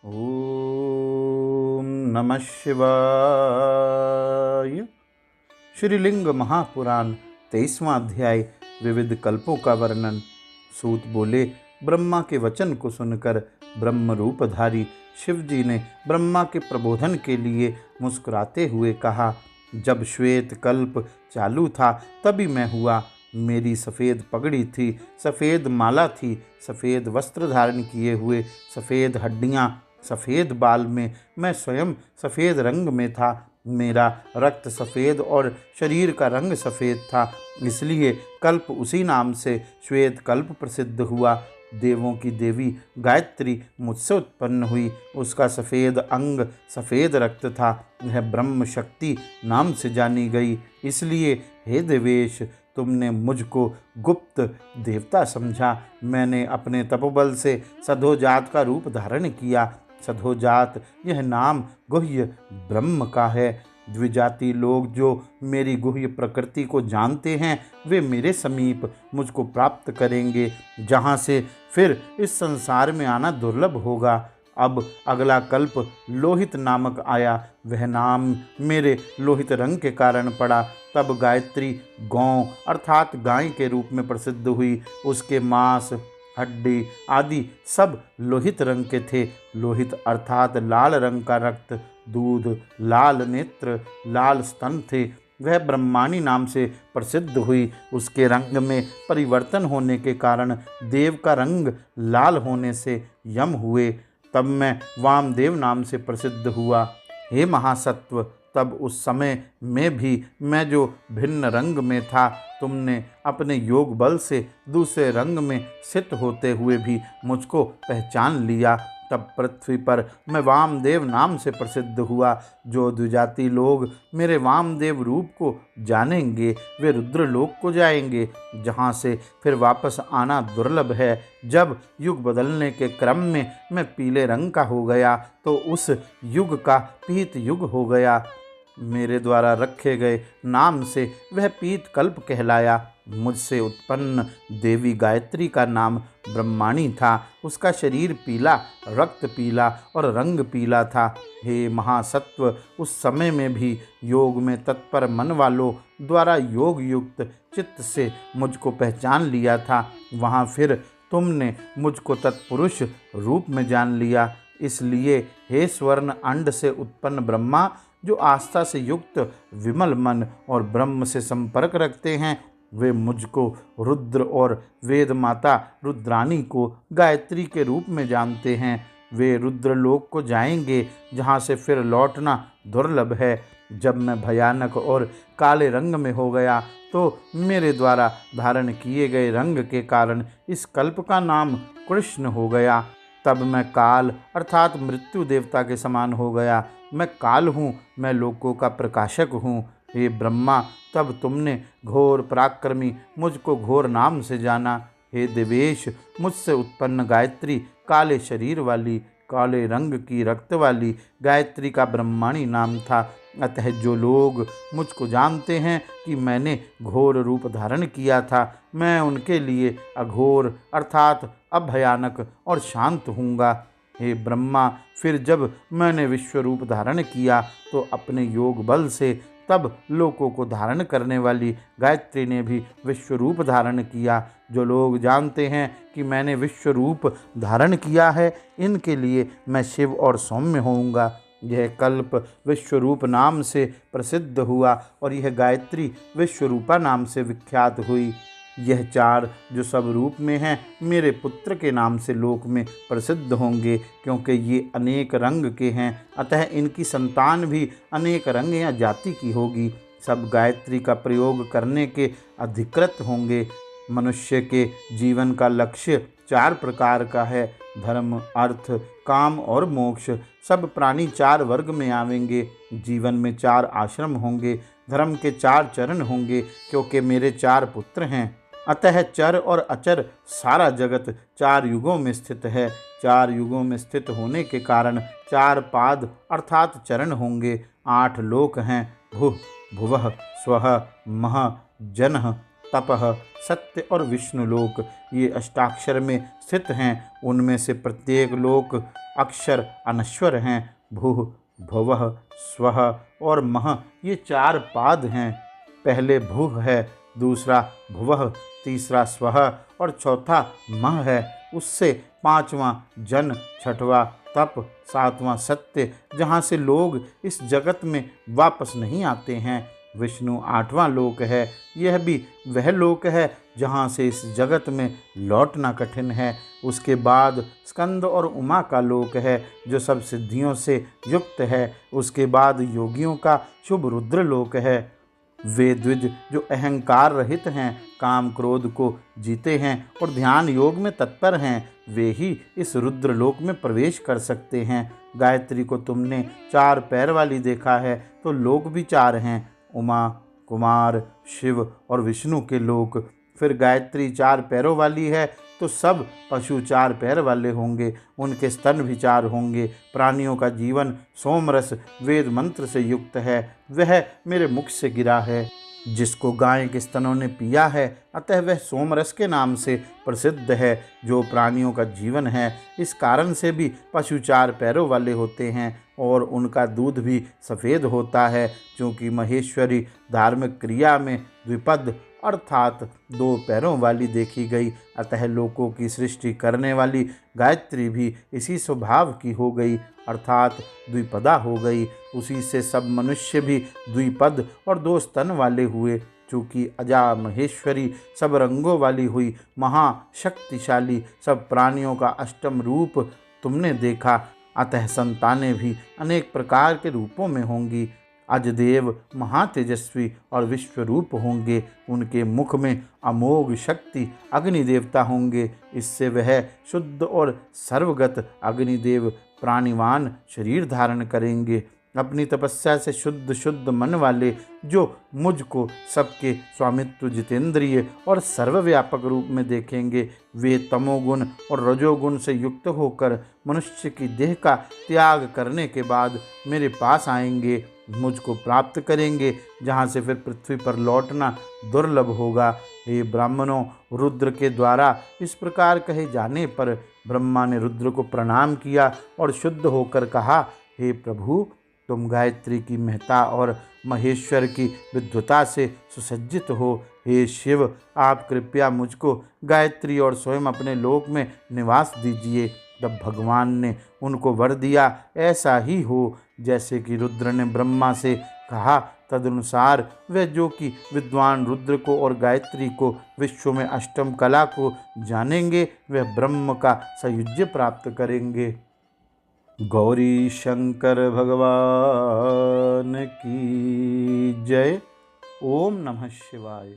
ओम नमः शिवाय। श्रीलिंग महापुराण 23वां अध्याय विविध कल्पों का वर्णन। सूत बोले, ब्रह्मा के वचन को सुनकर ब्रह्म रूपधारी शिवजी ने ब्रह्मा के प्रबोधन के लिए मुस्कुराते हुए कहा, जब श्वेत कल्प चालू था तभी मैं हुआ। मेरी सफ़ेद पगड़ी थी, सफ़ेद माला थी, सफ़ेद वस्त्र धारण किए हुए, सफ़ेद हड्डियाँ, सफ़ेद बाल में मैं स्वयं सफ़ेद रंग में था। मेरा रक्त सफ़ेद और शरीर का रंग सफ़ेद था, इसलिए कल्प उसी नाम से श्वेत कल्प प्रसिद्ध हुआ। देवों की देवी गायत्री मुझसे उत्पन्न हुई। उसका सफ़ेद अंग सफ़ेद रक्त था। यह ब्रह्म शक्ति नाम से जानी गई। इसलिए हे देवेश, तुमने मुझको गुप्त देवता समझा। मैंने अपने तपोबल से सधोजात का रूप धारण किया। सधोजात यह नाम गुह्य ब्रह्म का है। द्विजाति लोग जो मेरी गुह्य प्रकृति को जानते हैं वे मेरे समीप मुझको प्राप्त करेंगे, जहाँ से फिर इस संसार में आना दुर्लभ होगा। अब अगला कल्प लोहित नामक आया। वह नाम मेरे लोहित रंग के कारण पड़ा। तब गायत्री गौ अर्थात गाय के रूप में प्रसिद्ध हुई। उसके मांस, हड्डी आदि सब लोहित रंग के थे। लोहित अर्थात लाल रंग का रक्त, दूध, लाल नेत्र, लाल स्तन थे। वह ब्रह्माणी नाम से प्रसिद्ध हुई। उसके रंग में परिवर्तन होने के कारण देव का रंग लाल होने से यम हुए। तब मैं वामदेव नाम से प्रसिद्ध हुआ। हे महासत्व, तब उस समय में भी मैं जो भिन्न रंग में था, तुमने अपने योग बल से दूसरे रंग में स्थित होते हुए भी मुझको पहचान लिया। तब पृथ्वी पर मैं वामदेव नाम से प्रसिद्ध हुआ। जो द्विजाति लोग मेरे वामदेव रूप को जानेंगे वे रुद्रलोक को जाएंगे, जहाँ से फिर वापस आना दुर्लभ है। जब युग बदलने के क्रम में मैं पीले रंग का हो गया तो उस युग का पीत युग हो गया। मेरे द्वारा रखे गए नाम से वह पीत कल्प कहलाया। मुझसे उत्पन्न देवी गायत्री का नाम ब्रह्माणी था। उसका शरीर पीला, रक्त पीला और रंग पीला था। हे महासत्व, उस समय में भी योग में तत्पर मन वालों द्वारा योग युक्त चित्त से मुझको पहचान लिया था। वहाँ फिर तुमने मुझको तत्पुरुष रूप में जान लिया। इसलिए हे स्वर्ण अंड से उत्पन्न ब्रह्मा, जो आस्था से युक्त विमल मन और ब्रह्म से संपर्क रखते हैं, वे मुझको रुद्र और वेद माता रुद्राणी को गायत्री के रूप में जानते हैं। वे रुद्रलोक को जाएंगे, जहाँ से फिर लौटना दुर्लभ है। जब मैं भयानक और काले रंग में हो गया तो मेरे द्वारा धारण किए गए रंग के कारण इस कल्प का नाम कृष्ण हो गया। तब मैं काल अर्थात मृत्यु देवता के समान हो गया। मैं काल हूँ, मैं लोकों का प्रकाशक हूँ। हे ब्रह्मा, तब तुमने घोर पराक्रमी मुझको घोर नाम से जाना। हे देवेश, मुझसे उत्पन्न गायत्री काले शरीर वाली, काले रंग की रक्त वाली गायत्री का ब्रह्माणी नाम था। अतः जो लोग मुझको जानते हैं कि मैंने घोर रूप धारण किया था, मैं उनके लिए अघोर अर्थात अभयानक और शांत हूँगा। हे ब्रह्मा, फिर जब मैंने विश्व रूप धारण किया तो अपने योग बल से तब लोकों को धारण करने वाली गायत्री ने भी विश्व रूप धारण किया। जो लोग जानते हैं कि मैंने विश्व रूप धारण किया है, इनके लिए मैं शिव और सौम्य होऊंगा। यह कल्प विश्वरूप नाम से प्रसिद्ध हुआ और यह गायत्री विश्वरूपा नाम से विख्यात हुई। यह चार जो सब रूप में हैं, मेरे पुत्र के नाम से लोक में प्रसिद्ध होंगे, क्योंकि ये अनेक रंग के हैं। अतः इनकी संतान भी अनेक रंग या जाति की होगी। सब गायत्री का प्रयोग करने के अधिकृत होंगे। मनुष्य के जीवन का लक्ष्य चार प्रकार का है: धर्म, अर्थ, काम और मोक्ष। सब प्राणी चार वर्ग में आवेंगे। जीवन में चार आश्रम होंगे। धर्म के चार चरण होंगे, क्योंकि मेरे चार पुत्र हैं। अतः चर और अचर सारा जगत चार युगों में स्थित है। चार युगों में स्थित होने के कारण चार पाद अर्थात चरण होंगे। 8 लोक हैं: भुः, भुवः, स्वः, महः, जनः, तपः, सत्य और विष्णुलोक, ये अष्टाक्षर में स्थित हैं। उनमें से प्रत्येक लोक अक्षर अनश्वर हैं। भुः, भुवः, स्वः और मह ये 4 पाद हैं। पहले भुः है, दूसरा भुवः, तीसरा स्वः और चौथा मह है। उससे 5वां जन, 6वां तप, 7वां सत्य, जहाँ से लोग इस जगत में वापस नहीं आते हैं। विष्णु 8वां लोक है। यह भी वह लोक है जहाँ से इस जगत में लौटना कठिन है। उसके बाद स्कंद और उमा का लोक है जो सब सिद्धियों से युक्त है। उसके बाद योगियों का शुभ रुद्र लोक है। वे द्विज जो अहंकार रहित हैं, काम क्रोध को जीते हैं और ध्यान योग में तत्पर हैं, वे ही इस रुद्र लोक में प्रवेश कर सकते हैं। गायत्री को तुमने 4 पैर वाली देखा है, तो लोक भी 4 हैं, उमा, कुमार, शिव और विष्णु के लोक। फिर गायत्री 4 पैरों वाली है, तो सब पशु 4 पैर वाले होंगे, उनके स्तन भी 4 होंगे। प्राणियों का जीवन सोमरस वेद मंत्र से युक्त है, वह मेरे मुख से गिरा है। जिसको गाय के स्तनों ने पिया है, अतः वह सोमरस के नाम से प्रसिद्ध है, जो प्राणियों का जीवन है। इस कारण से भी पशु 4 पैरों वाले होते हैं और उनका दूध भी सफ़ेद होता है, क्योंकि महेश्वरी धार्मिक क्रिया में द्विपद अर्थात 2 पैरों वाली देखी गई। अतः लोकों की सृष्टि करने वाली गायत्री भी इसी स्वभाव की हो गई, अर्थात द्विपदा हो गई। उसी से सब मनुष्य भी द्विपद और 2 स्तन वाले हुए। चूँकि अजा महेश्वरी सब रंगों वाली हुई, महाशक्तिशाली, सब प्राणियों का अष्टम रूप तुमने देखा, अतः संतानें भी अनेक प्रकार के रूपों में होंगी। अजदेव महातेजस्वी और विश्वरूप होंगे। उनके मुख में अमोघ शक्ति अग्नि देवता होंगे। इससे वह शुद्ध और सर्वगत अग्निदेव प्राणिवान शरीर धारण करेंगे। अपनी तपस्या से शुद्ध मन वाले, जो मुझको सबके स्वामित्व जितेंद्रिय और सर्वव्यापक रूप में देखेंगे, वे तमोगुण और रजोगुण से युक्त होकर मनुष्य की देह का त्याग करने के बाद मेरे पास आएंगे, मुझको प्राप्त करेंगे, जहाँ से फिर पृथ्वी पर लौटना दुर्लभ होगा। हे ब्राह्मणों, रुद्र के द्वारा इस प्रकार कहे जाने पर ब्रह्मा ने रुद्र को प्रणाम किया और शुद्ध होकर कहा, हे प्रभु, तुम गायत्री की महता और महेश्वर की विद्वता से सुसज्जित हो। हे शिव, आप कृपया मुझको गायत्री और स्वयं अपने लोक में निवास दीजिए। तब भगवान ने उनको वर दिया, ऐसा ही हो जैसे कि रुद्र ने ब्रह्मा से कहा। तदनुसार वे जो कि विद्वान रुद्र को और गायत्री को विश्व में अष्टम कला को जानेंगे, वह ब्रह्म का सायुज्य प्राप्त करेंगे। गौरी शंकर भगवान की जय। ओम नमः शिवाय।